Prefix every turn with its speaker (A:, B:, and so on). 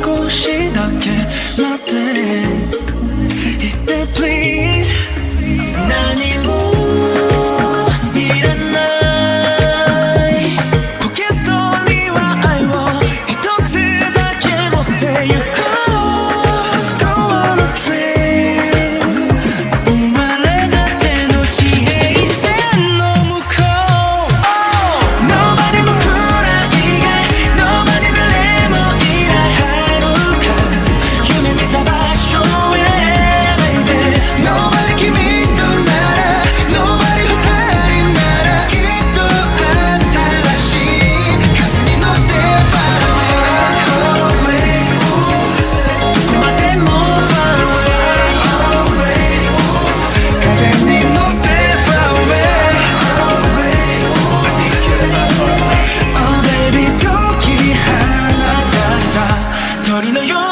A: 少しだけ待って言って please 何もいらないポケットには愛を一つだけ持ってゆこう Let's go on a trip 生まれたての地平線の向こう Nobody 僕ら以外 Nobody 誰もいない入るか夢見た場所へ Baby Nobody 君となら Nobody 二人ならきっと新しい風に乗って Far away どこまでも Far away 風に乗って Far away Oh baby 解き放たれた鳥のよう